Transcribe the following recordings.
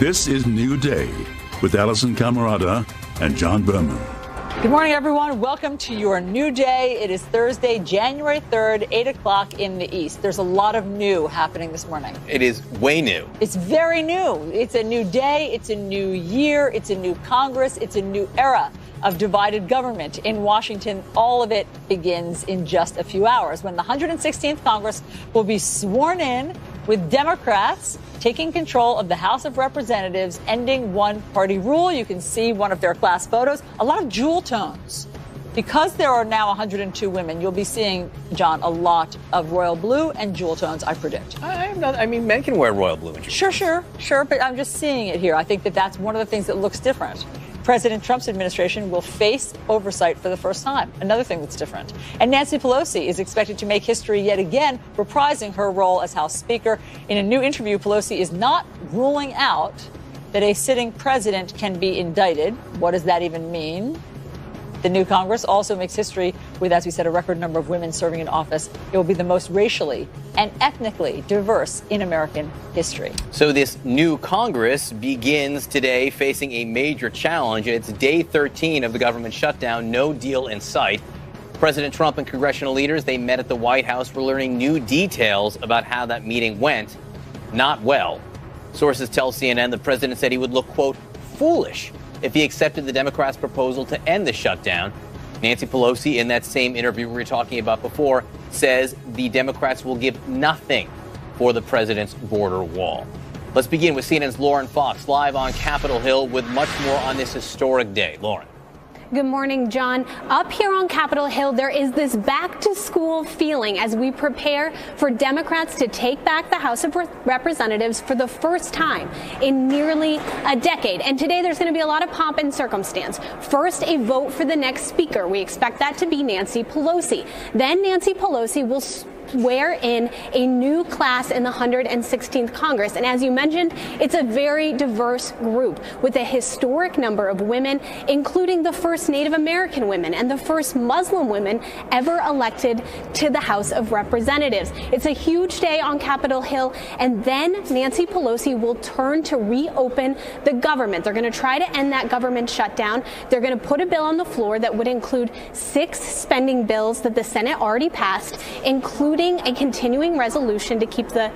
This is New Day with Allison Camerata and John Berman. Good morning, everyone. Welcome to your new day. It is Thursday, January 3rd, 8 o'clock in the East. There's a lot of new happening this morning. It is way new. It's very new. It's a new day. It's a new year. It's a new Congress. It's a new era of divided government in Washington. All of it begins in just a few hours when the 116th Congress will be sworn in with Democrats taking control of the House of Representatives, ending one-party rule. You can see one of their class photos, a lot of jewel tones. Because there are now 102 women, you'll be seeing, John, a lot of royal blue and jewel tones, I predict. I mean, men can wear royal blue and jewel tones. Sure, but I'm just seeing it here. I think that that's one of the things that looks different. President Trump's administration will face oversight for the first time, another thing that's different. And Nancy Pelosi is expected to make history yet again, reprising her role as House Speaker. In a new interview, Pelosi is not ruling out that a sitting president can be indicted. What does that even mean? The new Congress also makes history with, as we said, a record number of women serving in office. It will be the most racially and ethnically diverse in American history. So this new Congress begins today facing a major challenge. It's day 13 of the government shutdown, no deal in sight. President Trump and congressional leaders, they met at the White House. We're learning new details about how that meeting went. Not well. Sources tell CNN the president said he would look, quote, foolish if he accepted the Democrats' proposal to end the shutdown. Nancy Pelosi, in that same interview we were talking about before, says the Democrats will give nothing for the president's border wall. Let's begin with CNN's Lauren Fox, live on Capitol Hill with much more on this historic day. Lauren. Good morning, John. Up here on Capitol Hill, there is this back-to-school feeling as we prepare for Democrats to take back the House of Representatives for the first time in nearly a decade. And today there's going to be a lot of pomp and circumstance. First, a vote for the next speaker. We expect that to be Nancy Pelosi. Then Nancy Pelosi will swear in a new class in the 116th Congress. And as you mentioned, it's a very diverse group with a historic number of women, including the first Native American women and the first Muslim women ever elected to the House of Representatives. It's a huge day on Capitol Hill. And then Nancy Pelosi will turn to reopen the government. They're going to try to end that government shutdown. They're going to put a bill on the floor that would include 6 spending bills that the Senate already passed, including a continuing resolution to keep the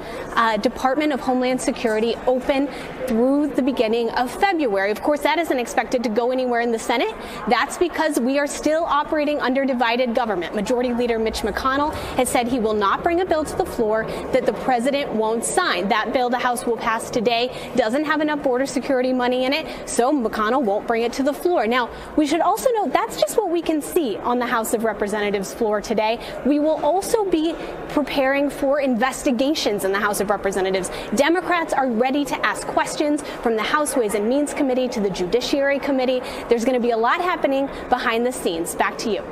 Department of Homeland Security open through the beginning of February. Of course, that isn't expected to go anywhere in the Senate. That's because we are still operating under divided government. Majority Leader Mitch McConnell has said he will not bring a bill to the floor that the president won't sign. That bill the House will pass today doesn't have enough border security money in it, so McConnell won't bring it to the floor. Now, we should also note that's just what we can see on the House of Representatives floor today. We will also be preparing for investigations in the House of Representatives. Democrats are ready to ask questions from the House Ways and Means Committee to the Judiciary Committee. There's going to be a lot happening behind the scenes. Back to you.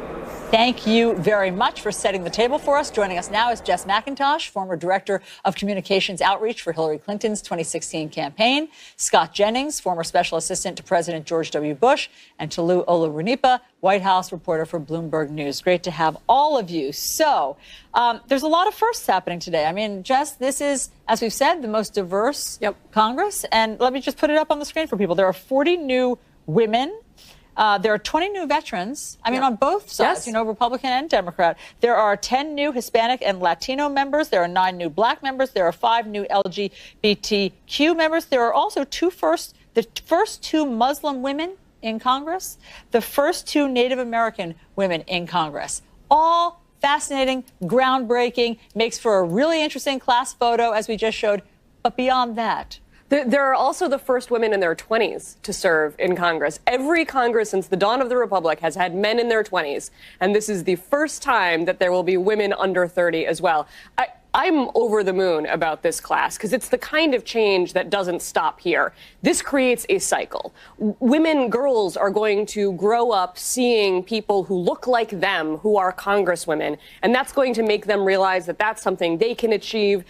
Thank you very much for setting the table for us. Joining us now is Jess McIntosh, former Director of Communications Outreach for Hillary Clinton's 2016 campaign, Scott Jennings, former Special Assistant to President George W. Bush, and Tolu Olorunipa, White House reporter for Bloomberg News. Great to have all of you. So there's a lot of firsts happening today. I mean, Jess, this is, as we've said, the most diverse Congress. And let me just put it up on the screen for people. There are 40 new women. There are 20 new veterans, on both sides, Republican and Democrat. There are 10 new Hispanic and Latino members. There are 9 new black members. There are 5 new LGBTQ members. There are also the first 2 Muslim women in Congress, the first 2 Native American women in Congress. All fascinating, groundbreaking, makes for a really interesting class photo, as we just showed. But beyond that, there are also the first women in their 20s to serve in Congress. Every Congress since the dawn of the Republic has had men in their 20s, and this is the first time that there will be women under 30 as well. I'm over the moon about this class because it's the kind of change that doesn't stop here. This creates a cycle. Women, girls are going to grow up seeing people who look like them, who are congresswomen, and that's going to make them realize that that's something they can achieve.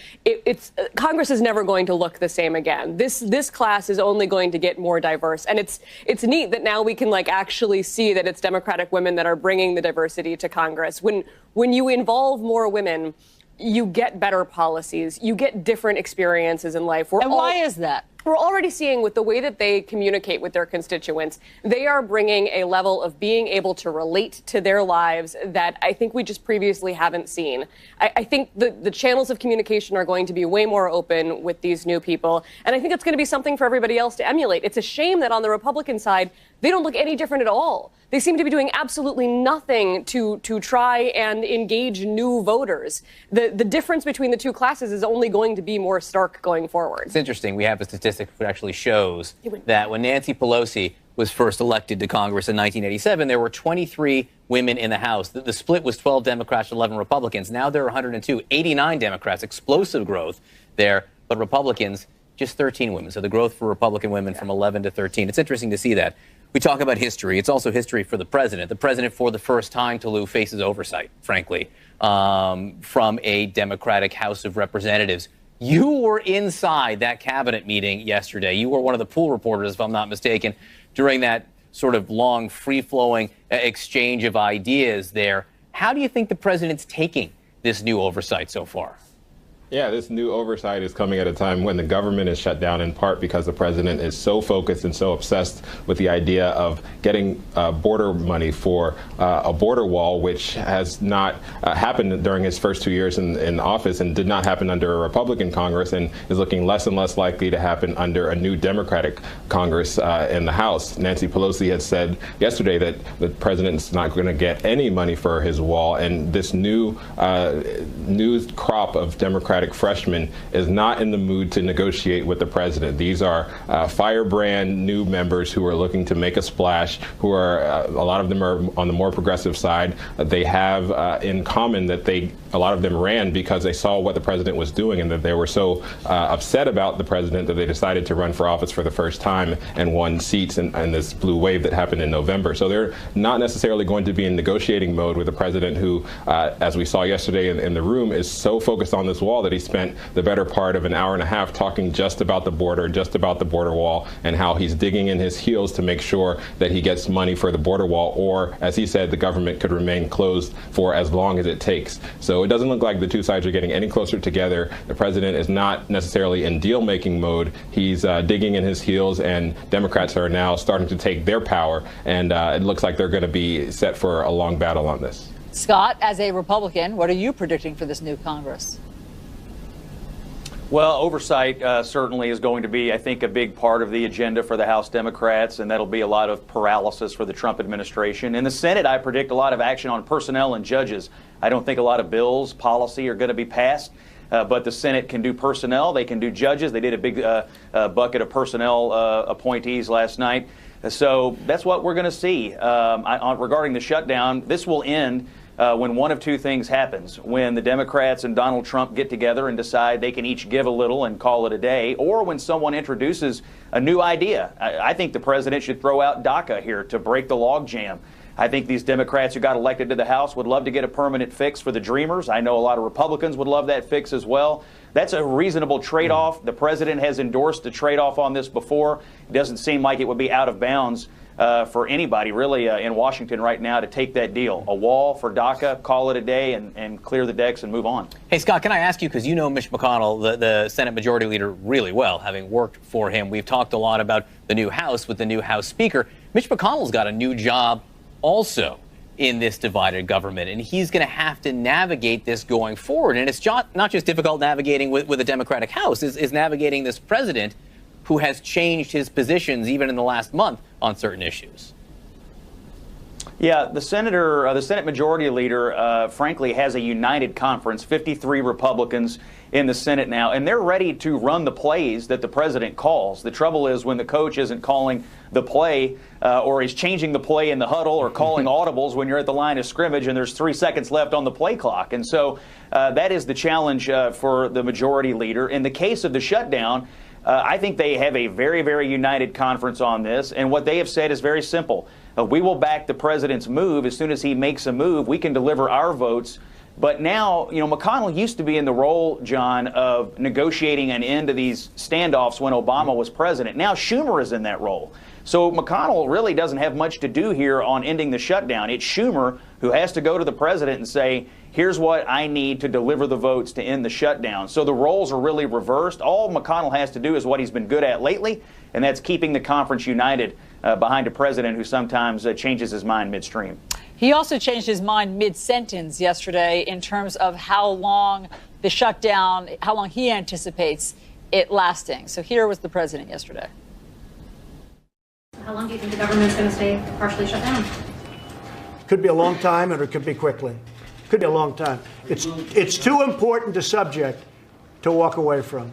Congress is never going to look the same again. This class is only going to get more diverse, and it's neat that now we can actually see that it's Democratic women that are bringing the diversity to Congress. When you involve more women, you get better policies. You get different experiences in life. And why is that? we're already seeing with the way that they communicate with their constituents, they are bringing a level of being able to relate to their lives that I think we just previously haven't seen. I think the channels of communication are going to be way more open with these new people. And I think it's going to be something for everybody else to emulate. It's a shame that on the Republican side, they don't look any different at all. They seem to be doing absolutely nothing to try and engage new voters. The difference between the two classes is only going to be more stark going forward. It's interesting. We have a statistic that actually shows that when Nancy Pelosi was first elected to Congress in 1987, there were 23 women in the House. The split was 12 Democrats, 11 Republicans. Now there are 102, 89 Democrats, explosive growth there, but Republicans, just 13 women. So the growth for Republican women from 11 to 13. It's interesting to see that. We talk about history. It's also history for the president. The president, for the first time, Toulouse, faces oversight, frankly, from a Democratic House of Representatives. You were inside that cabinet meeting yesterday. You were one of the pool reporters, if I'm not mistaken, during that sort of long, free-flowing exchange of ideas there. How do you think the president's taking this new oversight so far? Yeah, this new oversight is coming at a time when the government is shut down, in part because the president is so focused and so obsessed with the idea of getting border money for a border wall, which has not happened during his first 2 years in office and did not happen under a Republican Congress and is looking less and less likely to happen under a new Democratic Congress in the House. Nancy Pelosi had said yesterday that the president's not going to get any money for his wall, and this new crop of Democratic freshmen is not in the mood to negotiate with the president. These are firebrand new members who are looking to make a splash, who are, a lot of them are on the more progressive side. They have in common that a lot of them ran because they saw what the president was doing and that they were so upset about the president that they decided to run for office for the first time and won seats in this blue wave that happened in November. So they're not necessarily going to be in negotiating mode with a president who, as we saw yesterday in the room, is so focused on this wall that he spent the better part of an hour and a half talking just about the border wall, and how he's digging in his heels to make sure that he gets money for the border wall, or, as he said, the government could remain closed for as long as it takes. So it doesn't look like the two sides are getting any closer together. The president is not necessarily in deal-making mode. He's digging in his heels, and Democrats are now starting to take their power, and it looks like they're going to be set for a long battle on this. Scott, as a Republican, what are you predicting for this new Congress? Well, oversight certainly is going to be, I think, a big part of the agenda for the House Democrats, and that'll be a lot of paralysis for the Trump administration. In the Senate, I predict a lot of action on personnel and judges. I don't think a lot of bills, policy are going to be passed, but the Senate can do personnel. They can do judges. They did a big bucket of personnel appointees last night. So that's what we're going to see. Regarding the shutdown, this will end when one of two things happens: when the Democrats and Donald Trump get together and decide they can each give a little and call it a day, or when someone introduces a new idea. I think the president should throw out DACA here to break the logjam. I think these Democrats who got elected to the House would love to get a permanent fix for the Dreamers. I know a lot of Republicans would love that fix as well. That's a reasonable trade-off. The president has endorsed a trade-off on this before. It doesn't seem like it would be out of bounds for anybody really in Washington right now to take that deal. A wall for DACA, call it a day, and clear the decks and move on. Hey, Scott, can I ask you, because you know Mitch McConnell, the Senate Majority Leader, really well, having worked for him. We've talked a lot about the new House with the new House Speaker. Mitch McConnell's got a new job also in this divided government, and he's going to have to navigate this going forward. And it's not just difficult navigating with a Democratic House, is navigating this president who has changed his positions even in the last month on certain issues. Yeah, the Senate Majority Leader, frankly, has a united conference, 53 Republicans in the Senate now, and they're ready to run the plays that the president calls. The trouble is when the coach isn't calling the play or he's changing the play in the huddle or calling audibles when you're at the line of scrimmage and there's 3 seconds left on the play clock. And so that is the challenge for the Majority Leader. In the case of the shutdown, I think they have a very, very united conference on this, and what they have said is very simple. We will back the president's move. As soon as he makes a move, we can deliver our votes But now, McConnell used to be in the role, John, of negotiating an end to these standoffs when Obama was president. Now Schumer is in that role. So McConnell really doesn't have much to do here on ending the shutdown. It's Schumer who has to go to the president and say, here's what I need to deliver the votes to end the shutdown. So the roles are really reversed. All McConnell has to do is what he's been good at lately, and that's keeping the conference united behind a president who sometimes changes his mind midstream. He also changed his mind mid-sentence yesterday in terms of how long the shutdown, how long he anticipates it lasting. So here was the president yesterday. How long do you think the government's going to stay partially shut down? Could be a long time, or it could be quickly. Could be a long time. It's too important a subject to walk away from.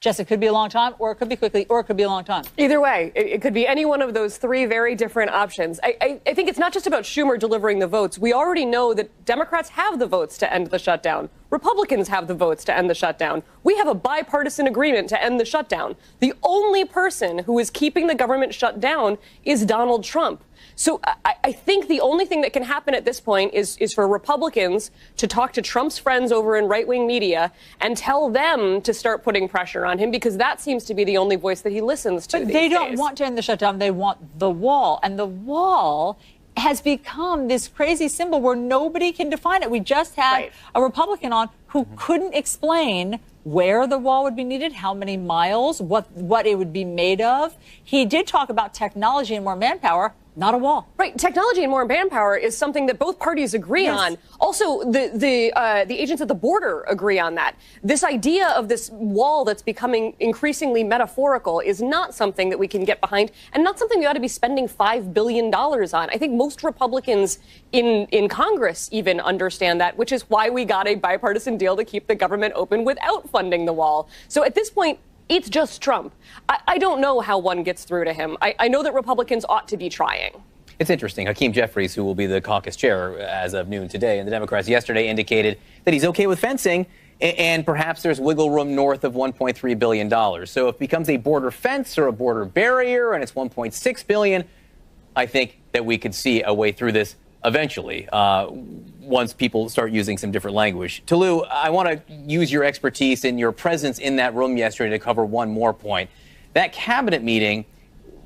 Jess, it could be a long time, or it could be quickly, or it could be a long time. Either way, it could be any one of those three very different options. I think it's not just about Schumer delivering the votes. We already know that Democrats have the votes to end the shutdown. Republicans have the votes to end the shutdown. We have a bipartisan agreement to end the shutdown. The only person who is keeping the government shut down is Donald Trump. So I think the only thing that can happen at this point is for Republicans to talk to Trump's friends over in right-wing media and tell them to start putting pressure on him, because that seems to be the only voice that he listens to. But they don't want to end the shutdown. They want the wall. And the wall has become this crazy symbol where nobody can define it. We just had a Republican on who couldn't explain where the wall would be needed, how many miles, what it would be made of. He did talk about technology and more manpower. Not a wall. Right. Technology and more manpower is something that both parties agree on. Also, the agents at the border agree on that. This idea of this wall that's becoming increasingly metaphorical is not something that we can get behind, and not something we ought to be spending $5 billion on. I think most Republicans in Congress even understand that, which is why we got a bipartisan deal to keep the government open without funding the wall. So at this point, it's just Trump. I don't know how one gets through to him. I know that Republicans ought to be trying. It's interesting. Hakeem Jeffries, who will be the caucus chair as of noon today, and the Democrats yesterday indicated that he's okay with fencing, and perhaps there's wiggle room north of $1.3 billion. So if it becomes a border fence or a border barrier and it's $1.6 billion, I think that we could see a way through this eventually, once people start using some different language. Tolu, I want to use your expertise and your presence in that room yesterday to cover one more point. That cabinet meeting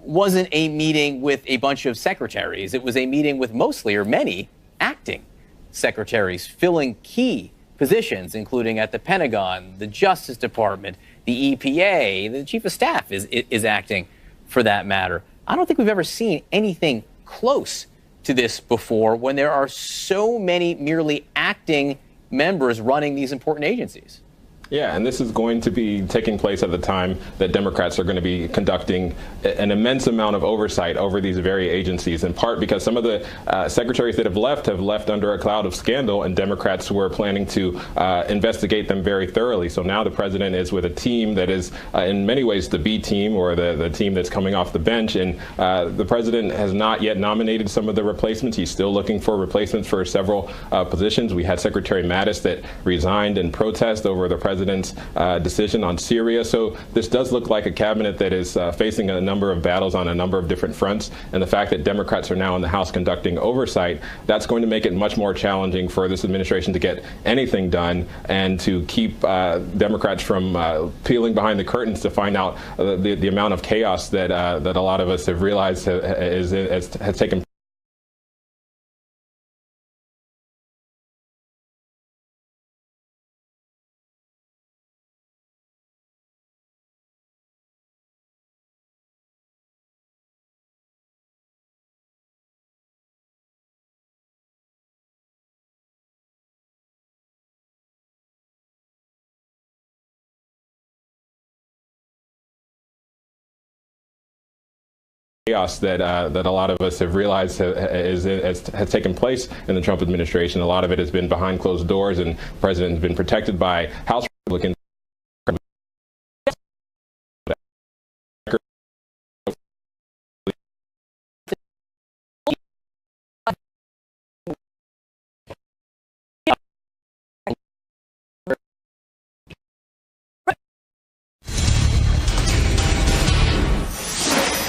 wasn't a meeting with a bunch of secretaries. It was a meeting with mostly or many acting secretaries filling key positions, including at the Pentagon, the Justice Department, the EPA, the Chief of Staff is acting for that matter. I don't think we've ever seen anything close to this before when there are so many merely acting members running these important agencies. Yeah, and this is going to be taking place at the time that Democrats are going to be conducting an immense amount of oversight over these very agencies, in part because some of the secretaries that have left under a cloud of scandal, and Democrats were planning to investigate them very thoroughly. So now the president is with a team that is in many ways the B team, or the team that's coming off the bench, and the president has not yet nominated some of the replacements. He's still looking for replacements for several positions. We had Secretary Mattis that resigned in protest over the president's decision on Syria. So this does look like a cabinet that is facing a number of battles on a number of different fronts. And the fact that Democrats are now in the House conducting oversight, that's going to make it much more challenging for this administration to get anything done and to keep Democrats from peeling behind the curtains to find out the amount of chaos that a lot of us have realized has taken place. Chaos that a lot of us have realized has taken place in the Trump administration. A lot of it has been behind closed doors, and the president has been protected by House Republicans.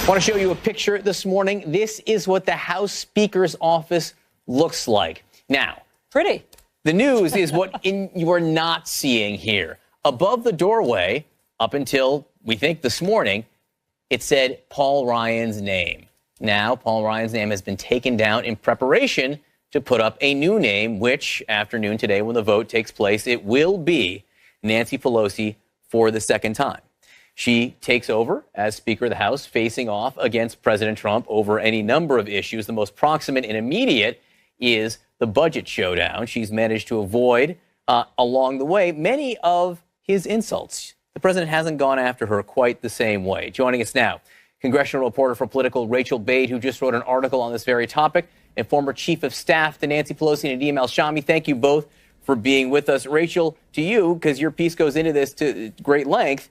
I want to show you a picture this morning. This is what the House Speaker's office looks like. Now, pretty. The news is what you are not seeing here. Above the doorway, up until we think this morning, it said Paul Ryan's name. Now, Paul Ryan's name has been taken down in preparation to put up a new name, which afternoon today, when the vote takes place, it will be Nancy Pelosi for the second time. She takes over as Speaker of the House, facing off against President Trump over any number of issues. The most proximate and immediate is the budget showdown. She's managed to avoid, along the way, many of his insults. The president hasn't gone after her quite the same way. Joining us now, congressional reporter for Political Rachel Bade, who just wrote an article on this very topic, and former chief of staff to Nancy Pelosi and Nadeem El-Shami. Thank you both for being with us. Rachel, to you, because your piece goes into this to great length,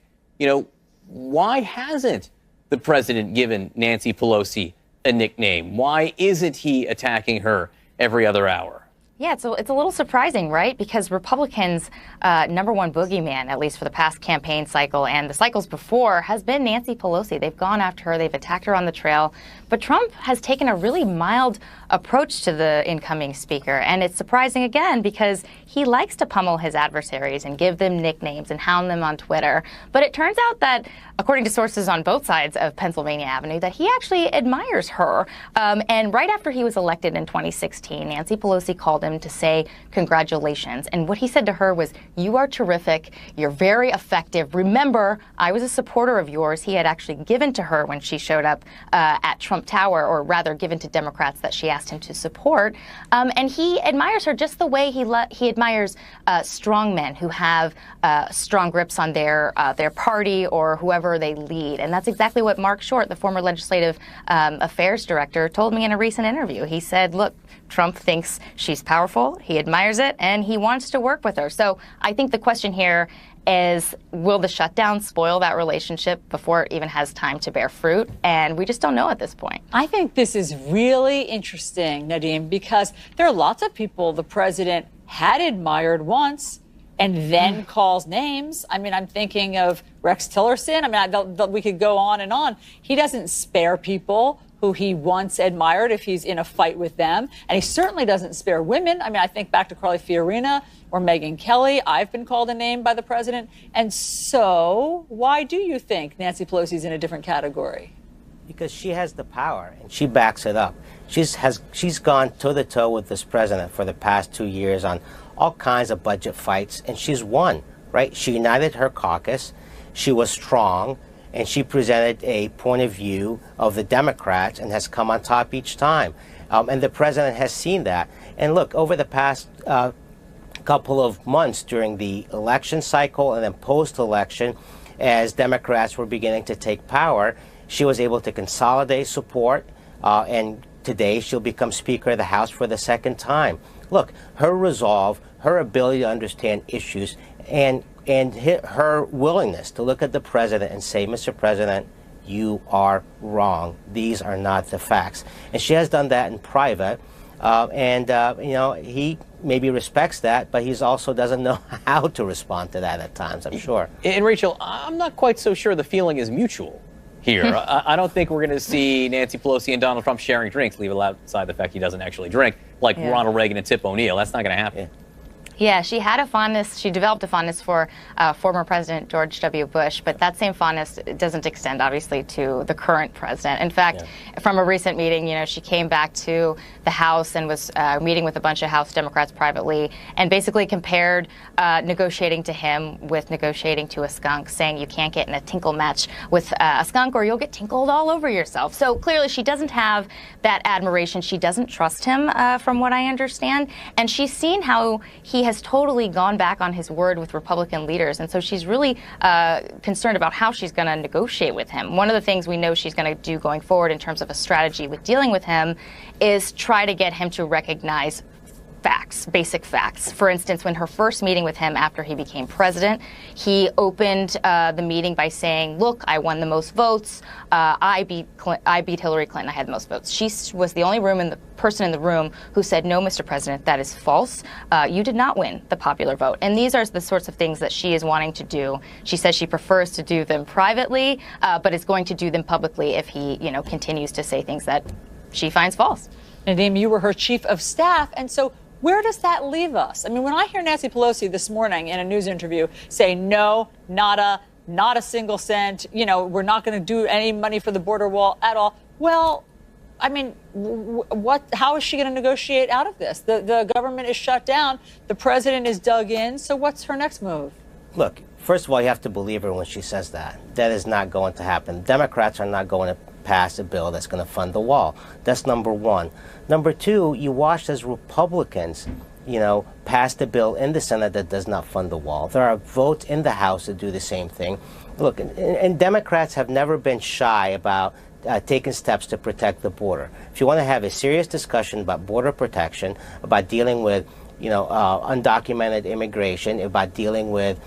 why hasn't the president given Nancy Pelosi a nickname? Why isn't he attacking her every other hour? Yeah, it's a little surprising, right? Because Republicans' number one boogeyman, at least for the past campaign cycle and the cycles before, has been Nancy Pelosi. They've gone after her. They've attacked her on the trail. But Trump has taken a really mild approach to the incoming speaker. And it's surprising, again, because he likes to pummel his adversaries and give them nicknames and hound them on Twitter. But it turns out that, according to sources on both sides of Pennsylvania Avenue, that he actually admires her. And right after he was elected in 2016, Nancy Pelosi called him to say congratulations. And what he said to her was, "You are terrific. You're very effective. Remember, I was a supporter of yours." He had actually given to her when she showed up at Trump Tower, or rather given to Democrats that she asked him to support. And he admires her just the way he admires strong men who have strong grips on their party or whoever they lead. And that's exactly what Mark Short, the former legislative affairs director, told me in a recent interview. He said, look, Trump thinks she's powerful, he admires it, and he wants to work with her. So I think the question here is, will the shutdown spoil that relationship before it even has time to bear fruit? And we just don't know at this point. I think this is really interesting, Nadeem, because there are lots of people the president had admired once and then calls names. I mean, I'm thinking of Rex Tillerson. I mean, we could go on and on. He doesn't spare people who he once admired if he's in a fight with them. And he certainly doesn't spare women. I mean, I think back to Carly Fiorina or Megyn Kelly. I've been called a name by the president. And so why do you think Nancy Pelosi's in a different category? Because she has the power and she backs it up. She's gone toe-to-toe with this president for the past 2 years on all kinds of budget fights, and she's won, right? She united her caucus. She was strong. And she presented a point of view of the Democrats and has come on top each time. And the president has seen that. And look, over the past couple of months during the election cycle and then post-election, as Democrats were beginning to take power, she was able to consolidate support. And today she'll become Speaker of the House for the second time. Look, her resolve, her ability to understand issues, and her willingness to look at the president and say, Mr. President, you are wrong. These are not the facts. And she has done that in private. He maybe respects that, but he also doesn't know how to respond to that at times, I'm sure. And Rachel, I'm not quite so sure the feeling is mutual here. I don't think we're going to see Nancy Pelosi and Donald Trump sharing drinks, leave it outside the fact he doesn't actually drink, like Ronald Reagan and Tip O'Neill. That's not going to happen. Yeah, she developed a fondness for former President George W. Bush, but that same fondness doesn't extend, obviously, to the current president. In fact, from a recent meeting, she came back to the House and was meeting with a bunch of House Democrats privately and basically compared negotiating to him with negotiating to a skunk, saying you can't get in a tinkle match with a skunk or you'll get tinkled all over yourself. So clearly she doesn't have that admiration. She doesn't trust him, from what I understand. And she's seen how he has totally gone back on his word with Republican leaders. And so she's really concerned about how she's going to negotiate with him. One of the things we know she's going to do going forward in terms of a strategy with dealing with him is try to get him to recognize facts, basic facts. For instance, when her first meeting with him after he became president, he opened the meeting by saying, look, I won the most votes. I beat Hillary Clinton. I had the most votes. She was the only person in the room who said, no, Mr. President, that is false. You did not win the popular vote. And these are the sorts of things that she is wanting to do. She says she prefers to do them privately, but is going to do them publicly if he, continues to say things that she finds false. Nadeem, you were her chief of staff. And so Where does that leave us? I mean, when I hear Nancy Pelosi this morning in a news interview say, no, not a single cent, we're not going to do any money for the border wall at all. Well, I mean, how is she going to negotiate out of this? The government is shut down. The president is dug in. So what's her next move? Look, first of all, you have to believe her when she says that. That is not going to happen. Democrats are not going to pass a bill that's going to fund the wall. That's number one. Number two, you watched as Republicans, passed a bill in the Senate that does not fund the wall. There are votes in the House that do the same thing. Look, and Democrats have never been shy about taking steps to protect the border. If you want to have a serious discussion about border protection, about dealing with, undocumented immigration, about dealing with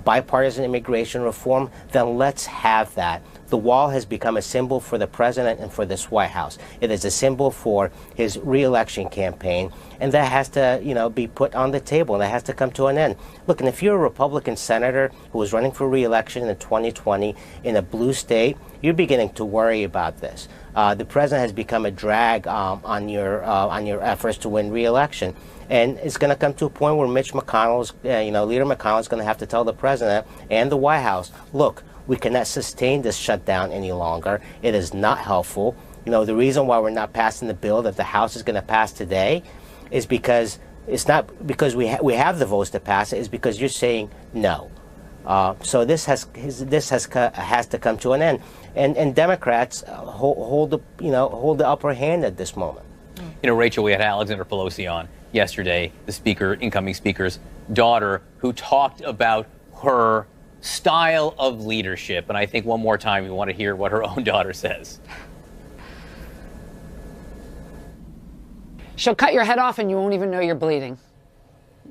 bipartisan immigration reform, then let's have that. The wall has become a symbol for the president and for this White House. It is a symbol for his re-election campaign, and that has to, be put on the table, and that has to come to an end. Look, and if you're a Republican senator who was running for re-election in 2020 in a blue state, you're beginning to worry about this. The president has become a drag on your efforts to win re-election. And it's going to come to a point where Mitch McConnell's, Leader McConnell is going to have to tell the president and the White House, look, we cannot sustain this shutdown any longer. It is not helpful. The reason why we're not passing the bill that the House is going to pass today is because it's not because we have the votes to pass it. It's because you're saying no. So this has to come to an end. And Democrats hold the upper hand at this moment. Rachel, we had Alexander Pelosi on yesterday, the incoming speaker's daughter, who talked about her style of leadership. And I think one more time we want to hear what her own daughter says. She'll cut your head off and you won't even know you're bleeding.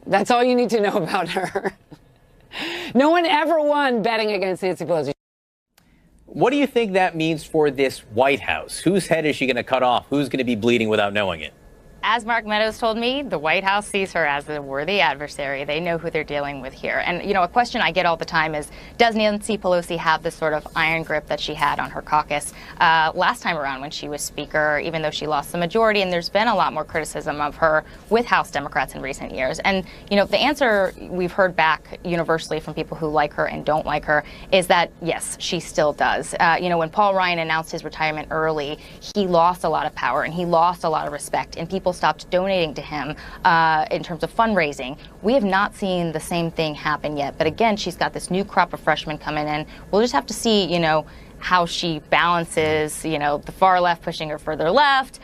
That's all you need to know about her. No one ever won betting against Nancy Pelosi. What do you think that means for this White House? Whose head is she going to cut off? Who's going to be bleeding without knowing it? As Mark Meadows told me, the White House sees her as a worthy adversary. They know who they're dealing with here. And, a question I get all the time is, does Nancy Pelosi have this sort of iron grip that she had on her caucus last time around when she was Speaker, even though she lost the majority? And there's been a lot more criticism of her with House Democrats in recent years. And, the answer we've heard back universally from people who like her and don't like her is that, yes, she still does. When Paul Ryan announced his retirement early, he lost a lot of power and he lost a lot of respect, and people stopped donating to him in terms of fundraising. We have not seen the same thing happen yet. But again, she's got this new crop of freshmen coming in. We'll just have to see, how she balances, the far left pushing her further left,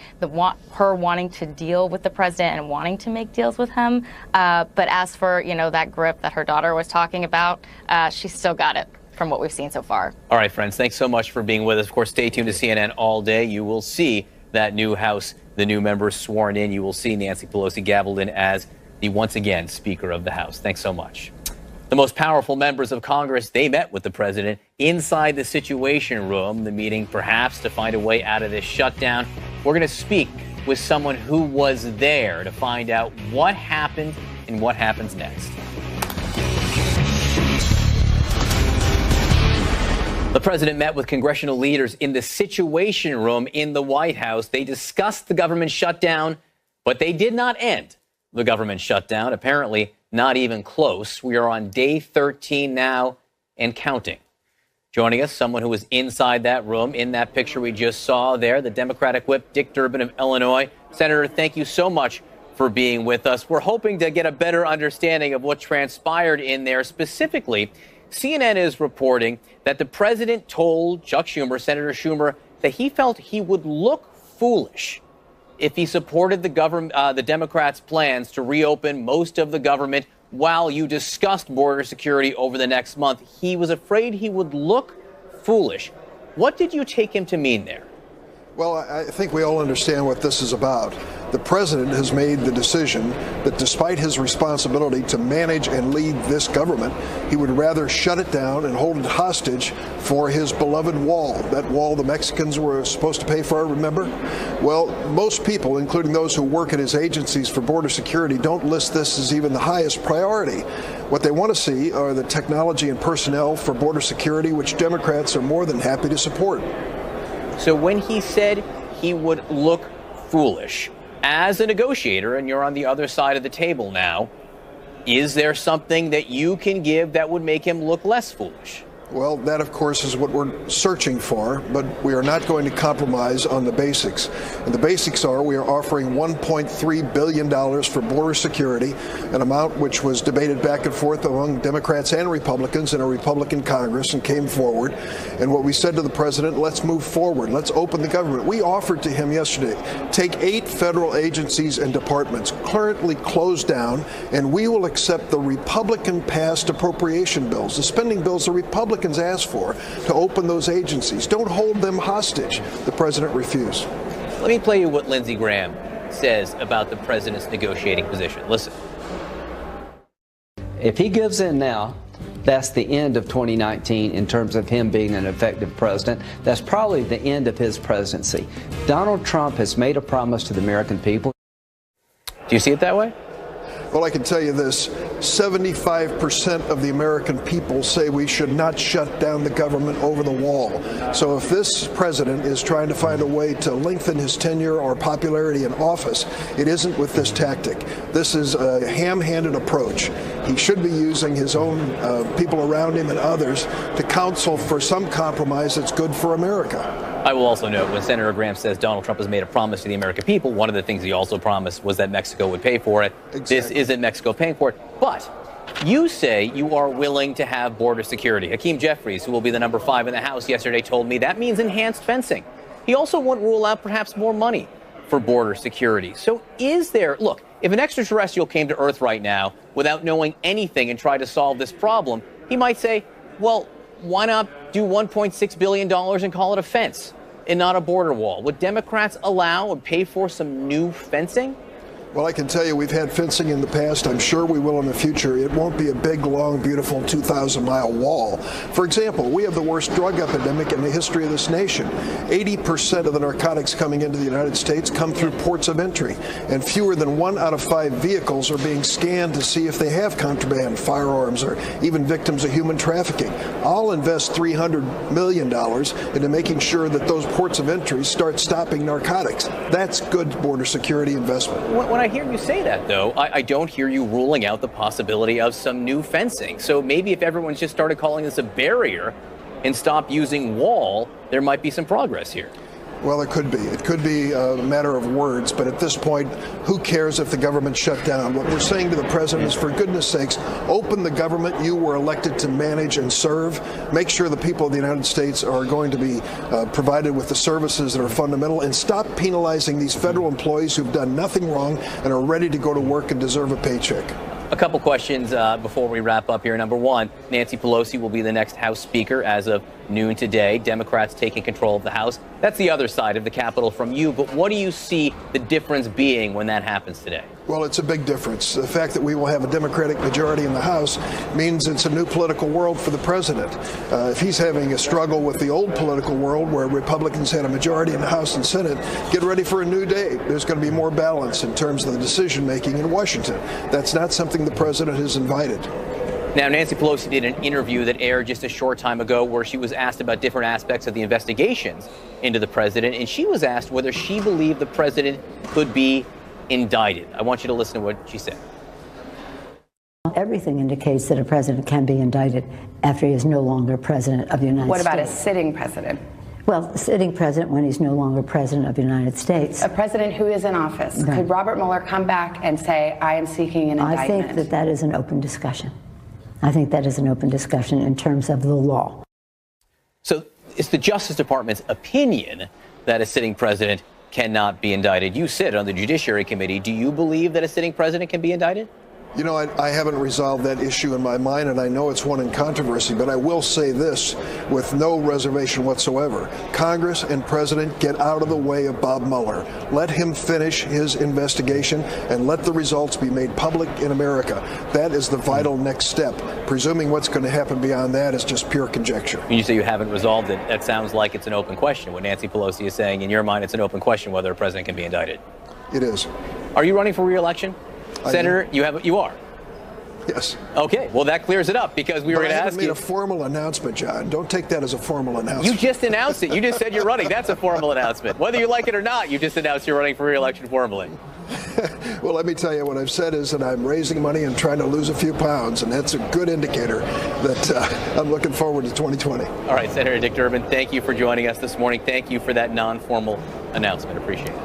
her wanting to deal with the president and wanting to make deals with him. But as for, that grip that her daughter was talking about, she's still got it from what we've seen so far. All right, friends, thanks so much for being with us. Of course, stay tuned to CNN all day. You will see that new House, the new members sworn in. You will see Nancy Pelosi gavelled in as the, once again, Speaker of the House. Thanks so much. The most powerful members of Congress, they met with the president inside the Situation Room, the meeting perhaps to find a way out of this shutdown. We're going to speak with someone who was there to find out what happened and what happens next. The president met with congressional leaders in the Situation Room in the White House. They discussed the government shutdown, but they did not end the government shutdown. Apparently, not even close. We are on day 13 now and counting. Joining us, someone who was inside that room in that picture we just saw there, the Democratic whip, Dick Durbin of Illinois. Senator, thank you so much for being with us. We're hoping to get a better understanding of what transpired in there. Specifically, CNN is reporting that the president told Chuck Schumer, Senator Schumer, that he felt he would look foolish if he supported the Democrats' plans to reopen most of the government while you discussed border security over the next month. He was afraid he would look foolish. What did you take him to mean there? Well, I think we all understand what this is about. The president has made the decision that despite his responsibility to manage and lead this government, he would rather shut it down and hold it hostage for his beloved wall, that wall the Mexicans were supposed to pay for, remember? Well, most people, including those who work at his agencies for border security, don't list this as even the highest priority. What they want to see are the technology and personnel for border security, which Democrats are more than happy to support. So when he said he would look foolish, As a negotiator, and you're on the other side of the table now, is there something that you can give that would make him look less foolish? Well, that, of course, is what we're searching for, but we are not going to compromise on the basics. And the basics are we are offering $1.3 billion for border security, an amount which was debated back and forth among Democrats and Republicans in a Republican Congress and came forward. And what we said to the president, let's move forward. Let's open the government. We offered to him yesterday, take 8 federal agencies and departments currently closed down, and we will accept the Republican-passed appropriation bills, the spending bills the Republicans asked for, to open those agencies. Don't hold them hostage. The president refused. Let me play you what Lindsey Graham says about the president's negotiating position. Listen. If he gives in now, that's the end of 2019 in terms of him being an effective president. That's probably the end of his presidency. Donald Trump has made a promise to the American people. Do you see it that way? Well, I can tell you this, 75% of the American people say we should not shut down the government over the wall. So if this president is trying to find a way to lengthen his tenure or popularity in office, it isn't with this tactic. This is a ham-handed approach. He should be using his own people around him and others to counsel for some compromise that's good for America. I will also note, when Senator Graham says Donald Trump has made a promise to the American people, one of the things he also promised was that Mexico would pay for it. Exactly. This isn't Mexico paying for it. But you say you are willing to have border security. Hakeem Jeffries, who will be the number 5 in the House, yesterday told me that means enhanced fencing. He also won't rule out perhaps more money for border security. So is there, look, if an extraterrestrial came to Earth right now without knowing anything and tried to solve this problem, he might say, well, why not do $1.6 billion and call it a fence and not a border wall? Would Democrats allow and pay for some new fencing? Well, I can tell you we've had fencing in the past. I'm sure we will in the future. It won't be a big, long, beautiful 2,000-mile wall. For example, we have the worst drug epidemic in the history of this nation. 80% of the narcotics coming into the United States come through ports of entry, and fewer than 1 out of 5 vehicles are being scanned to see if they have contraband, firearms, or even victims of human trafficking. I'll invest $300 million into making sure that those ports of entry start stopping narcotics. That's good border security investment. When I hear you say that, though, I don't hear you ruling out the possibility of some new fencing. So maybe if everyone just started calling this a barrier and stopped using wall, there might be some progress here. Well, it could be. It could be a matter of words, but at this point, who cares if the government shut down? What we're saying to the president is, for goodness sakes, open the government you were elected to manage and serve. Make sure the people of the United States are going to be provided with the services that are fundamental, and stop penalizing these federal employees who've done nothing wrong and are ready to go to work and deserve a paycheck. A couple questions before we wrap up here. Number one, Nancy Pelosi will be the next House Speaker as of noon today. Democrats taking control of the House. That's the other side of the Capitol from you. But what do you see the difference being when that happens today? Well, it's a big difference. The fact that we will have a Democratic majority in the House means it's a new political world for the president. If he's having a struggle with the old political world where Republicans had a majority in the House and Senate, get ready for a new day. There's going to be more balance in terms of the decision making in Washington. That's not something the president has invited. Now, Nancy Pelosi did an interview that aired just a short time ago where she was asked about different aspects of the investigations into the president, and she was asked whether she believed the president could be indicted. I want you to listen to what she said. Everything indicates that a president can be indicted after he is no longer president of the United States. What about a sitting president? Well, sitting president when he's no longer president of the United States. A president who is in office. Right. Could Robert Mueller come back and say, I am seeking an indictment? I think that that is an open discussion. I think that is an open discussion in terms of the law. So it's the Justice Department's opinion that a sitting president cannot be indicted. You sit on the Judiciary Committee. Do you believe that a sitting president can be indicted? You know, I haven't resolved that issue in my mind, and I know it's one in controversy, but I will say this with no reservation whatsoever. Congress and President, get out of the way of Bob Mueller. Let him finish his investigation and let the results be made public in America. That is the vital next step. Presuming what's going to happen beyond that is just pure conjecture. When you say you haven't resolved it, that sounds like it's an open question. What Nancy Pelosi is saying, in your mind, it's an open question whether a president can be indicted. It is. Are you running for re-election? Senator, you are? Yes. Okay, well, that clears it up because we were going to ask you. I haven't made a formal announcement, John. Don't take that as a formal announcement. You just announced it. You just said you're running. That's a formal announcement. Whether you like it or not, you just announced you're running for re-election formally. Well, let me tell you, what I've said is that I'm raising money and trying to lose a few pounds, and that's a good indicator that I'm looking forward to 2020. All right, Senator Dick Durbin, thank you for joining us this morning. Thank you for that non-formal announcement. Appreciate it.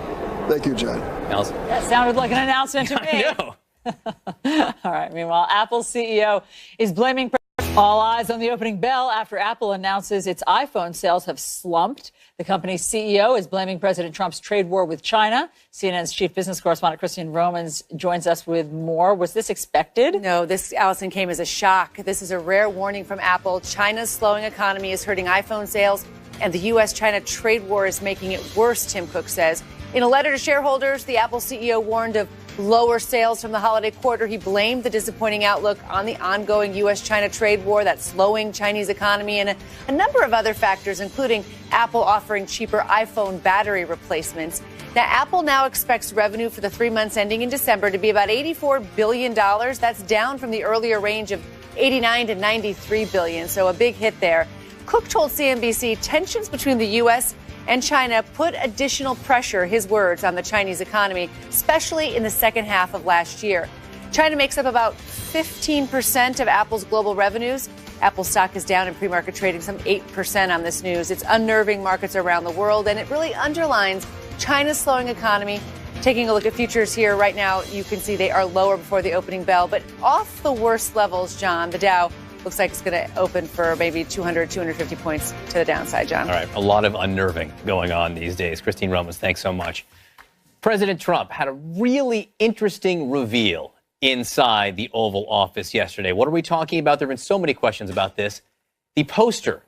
Thank you, John. Allison. That sounded like an announcement to me. I know. All right. Meanwhile, Apple's CEO is blaming all eyes on the opening bell after Apple announces its iPhone sales have slumped. The company's CEO is blaming President Trump's trade war with China. CNN's chief business correspondent, Christine Romans, joins us with more. Was this expected? No, this, Allison, came as a shock. This is a rare warning from Apple. China's slowing economy is hurting iPhone sales, and the U.S.-China trade war is making it worse, Tim Cook says. In a letter to shareholders, the Apple CEO warned of lower sales from the holiday quarter. He blamed the disappointing outlook on the ongoing U.S.-China trade war that's slowing Chinese economy and a number of other factors, including Apple offering cheaper iPhone battery replacements. Now, Apple now expects revenue for the 3 months ending in December to be about $84 billion. That's down from the earlier range of $89 to $93 billion, so a big hit there. Cook told CNBC tensions between the U.S. and China put additional pressure, his words, on the Chinese economy, especially in the second half of last year. China makes up about 15% of Apple's global revenues. Apple stock is down in pre-market trading some 8% on this news. It's unnerving markets around the world, and it really underlines China's slowing economy. Taking a look at futures here right now, you can see they are lower before the opening bell, but off the worst levels, John. The Dow looks like it's going to open for maybe 200, 250 points to the downside, John. All right. A lot of unnerving going on these days. Christine Romans, thanks so much. President Trump had a really interesting reveal inside the Oval Office yesterday. What are we talking about? There have been so many questions about this. The poster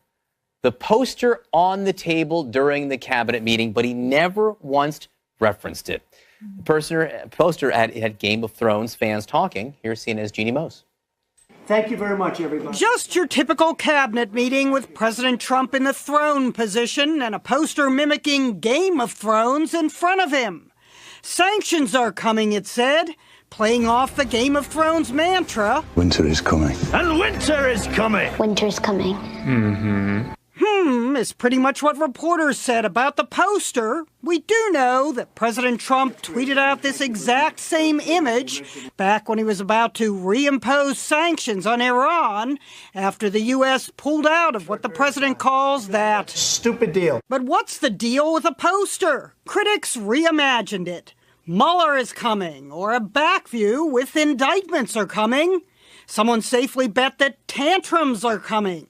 on the table during the cabinet meeting, but he never once referenced it. The poster had Game of Thrones fans talking. Here's CNN's Jeannie Mose. Thank you very much, everybody. Just your typical cabinet meeting with President Trump in the throne position and a poster mimicking Game of Thrones in front of him. Sanctions are coming, it said, playing off the Game of Thrones mantra. Winter is coming. And winter is coming. Winter's coming. Mm-hmm. Is pretty much what reporters said about the poster. We do know that President Trump tweeted out this exact same image back when he was about to reimpose sanctions on Iran after the U.S. pulled out of what the president calls that stupid deal. But what's the deal with a poster? Critics reimagined it. Mueller is coming, or a back view with indictments are coming. Someone safely bet that tantrums are coming.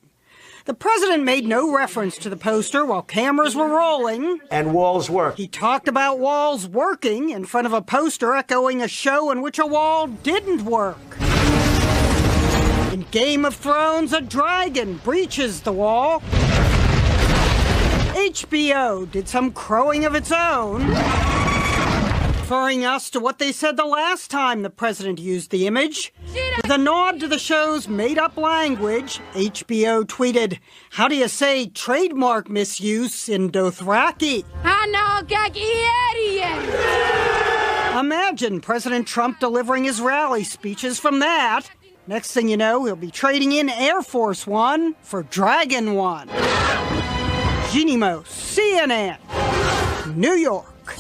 The president made no reference to the poster while cameras were rolling. And walls work. He talked about walls working in front of a poster echoing a show in which a wall didn't work. In Game of Thrones, a dragon breaches the wall. HBO did some crowing of its own, referring us to what they said the last time the president used the image. With a nod to the show's made-up language, HBO tweeted, "How do you say trademark misuse in Dothraki?" Imagine President Trump delivering his rally speeches from that. Next thing you know, he'll be trading in Air Force One for Dragon One. Jeannie Mose, CNN, New York.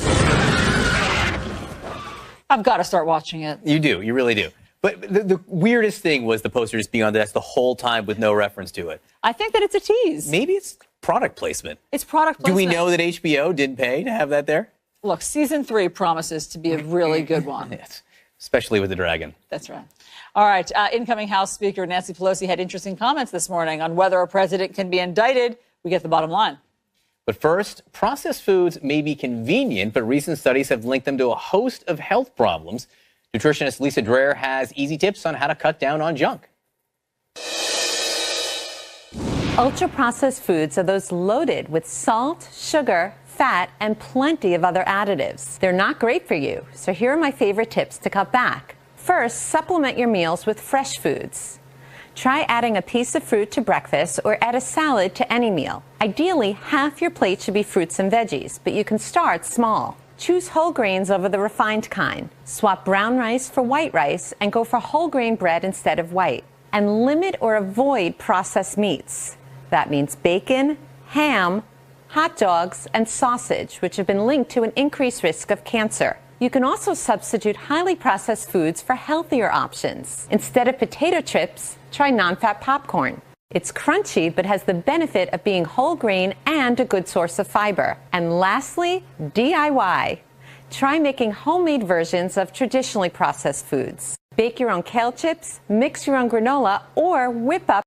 I've got to start watching it. You do. You really do. But the weirdest thing was the poster just being on the desk the whole time with no reference to it. I think that it's a tease. Maybe it's product placement. It's product placement. Do we know that HBO didn't pay to have that there? Look, season 3 promises to be a really good one. Yes, especially with the dragon. That's right. All right. Incoming House Speaker Nancy Pelosi had interesting comments this morning on whether a president can be indicted. We get the bottom line. But first, processed foods may be convenient, but recent studies have linked them to a host of health problems. Nutritionist Lisa Dreher has easy tips on how to cut down on junk. Ultra-processed foods are those loaded with salt, sugar, fat, and plenty of other additives. They're not great for you, so here are my favorite tips to cut back. First, supplement your meals with fresh foods. Try adding a piece of fruit to breakfast or add a salad to any meal. Ideally, half your plate should be fruits and veggies, but you can start small. Choose whole grains over the refined kind. Swap brown rice for white rice and go for whole grain bread instead of white. And limit or avoid processed meats. That means bacon, ham, hot dogs, and sausage, which have been linked to an increased risk of cancer. You can also substitute highly processed foods for healthier options. Instead of potato chips, try non-fat popcorn. It's crunchy, but has the benefit of being whole grain and a good source of fiber. And lastly, DIY. Try making homemade versions of traditionally processed foods. Bake your own kale chips, mix your own granola, or whip up